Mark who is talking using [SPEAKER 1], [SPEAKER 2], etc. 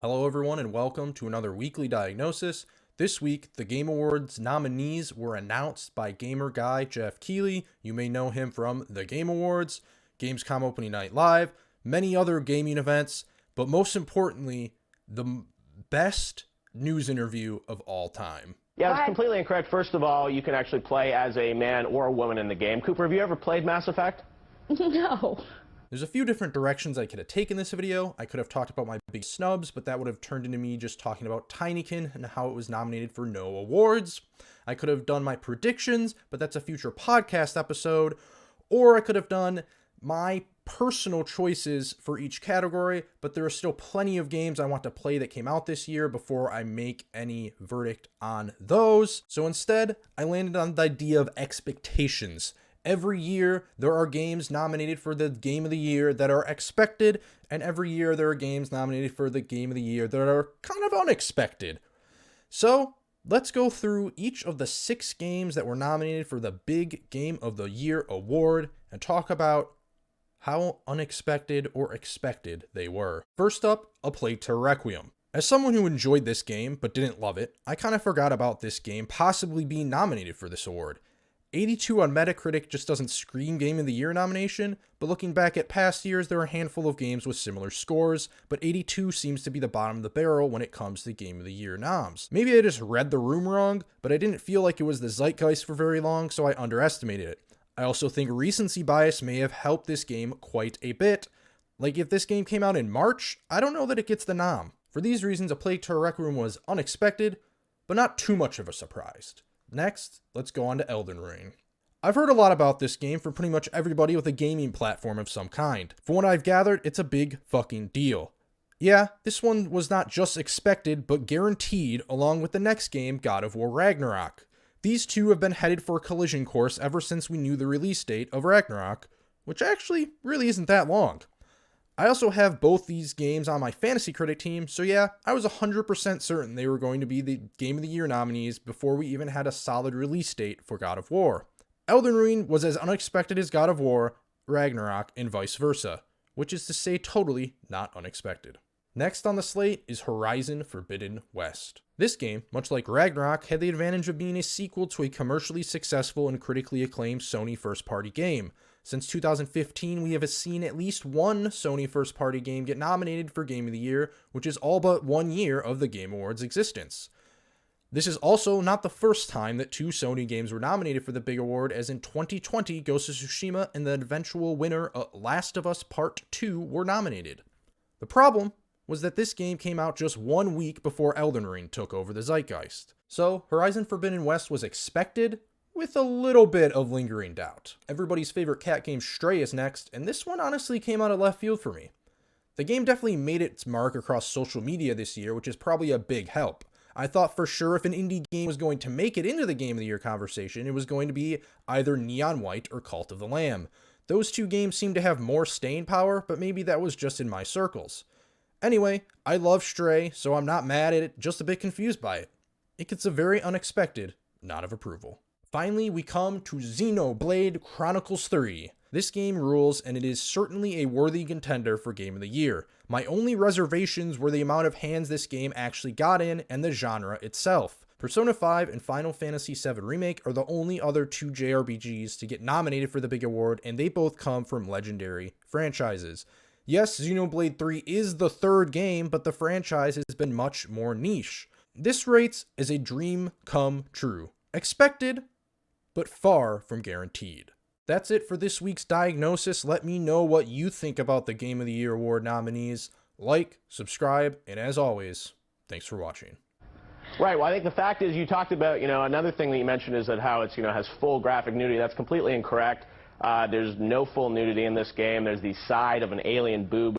[SPEAKER 1] Hello everyone and welcome to another weekly diagnosis. This week, the Game Awards nominees were announced by gamer guy Jeff Keighley. You may know him from the Game Awards, Gamescom Opening Night Live, many other gaming events, but most importantly, the best news interview of all time.
[SPEAKER 2] Yeah, it's completely incorrect. First of all, you can actually play as a man or a woman in the game. Cooper, have you ever played Mass Effect?
[SPEAKER 3] No.
[SPEAKER 1] There's a few different directions I could have taken this video. I could have talked about my big snubs, but that would have turned into me just talking about Tinykin and how it was nominated for no awards. I could have done my predictions, but that's a future podcast episode. Or I could have done my personal choices for each category, but there are still plenty of games I want to play that came out this year before I make any verdict on those. So instead, I landed on the idea of expectations. Every year, there are games nominated for the Game of the Year that are expected, and every year there are games nominated for the Game of the Year that are kind of unexpected. So, let's go through each of the 6 games that were nominated for the Big Game of the Year award and talk about how unexpected or expected they were. First up, A Plague Tale Requiem. As someone who enjoyed this game but didn't love it, I kind of forgot about this game possibly being nominated for this award. 82 on Metacritic just doesn't scream Game of the Year nomination, but looking back at past years, there are a handful of games with similar scores, but 82 seems to be the bottom of the barrel when it comes to Game of the Year noms. Maybe I just read the room wrong, but I didn't feel like it was the zeitgeist for very long, so I underestimated it. I also think recency bias may have helped this game quite a bit. Like if this game came out in March, I don't know that it gets the nom. For these reasons, A Plague Tale Requiem was unexpected, but not too much of a surprise. Next, let's go on to Elden Ring. I've heard a lot about this game from pretty much everybody with a gaming platform of some kind. From what I've gathered, it's a big fucking deal. Yeah, this one was not just expected, but guaranteed along with the next game, God of War Ragnarok. These two have been headed for a collision course ever since we knew the release date of Ragnarok, which actually really isn't that long. I also have both these games on my fantasy critic team, so yeah, I was 100% certain they were going to be the Game of the Year nominees before we even had a solid release date for God of War. Elden Ring was as unexpected as God of War, Ragnarok, and vice versa, which is to say totally not unexpected. Next on the slate is Horizon Forbidden West. This game, much like Ragnarok, had the advantage of being a sequel to a commercially successful and critically acclaimed Sony first-party game. Since 2015, we have seen at least one Sony first-party game get nominated for Game of the Year, which is all but 1 year of the Game Awards' existence. This is also not the first time that 2 Sony games were nominated for the big award, as in 2020, Ghost of Tsushima and the eventual winner, Last of Us Part 2, were nominated. The problem was that this game came out just 1 week before Elden Ring took over the zeitgeist. So, Horizon Forbidden West was expected, with a little bit of lingering doubt. Everybody's favorite cat game Stray is next, and this one honestly came out of left field for me. The game definitely made its mark across social media this year, which is probably a big help. I thought for sure if an indie game was going to make it into the Game of the Year conversation, it was going to be either Neon White or Cult of the Lamb. Those 2 games seem to have more staying power, but maybe that was just in my circles. Anyway, I love Stray, so I'm not mad at it, just a bit confused by it. It gets a very unexpected nod of approval. Finally, we come to Xenoblade Chronicles 3. This game rules, and it is certainly a worthy contender for Game of the Year. My only reservations were the amount of hands this game actually got in and the genre itself. Persona 5 and Final Fantasy VII Remake are the only other 2 JRPGs to get nominated for the big award, and they both come from legendary franchises. Yes, Xenoblade 3 is the 3rd game, but the franchise has been much more niche. This rates as a dream come true. Expected, but far from guaranteed. That's it for this week's diagnosis. Let me know what you think about the Game of the Year award nominees. Like, subscribe, and as always, thanks for watching.
[SPEAKER 2] Right. Well, I think the fact is you talked about, another thing that you mentioned is that how it's, has full graphic nudity. That's completely incorrect. There's no full nudity in this game. There's the side of an alien boob.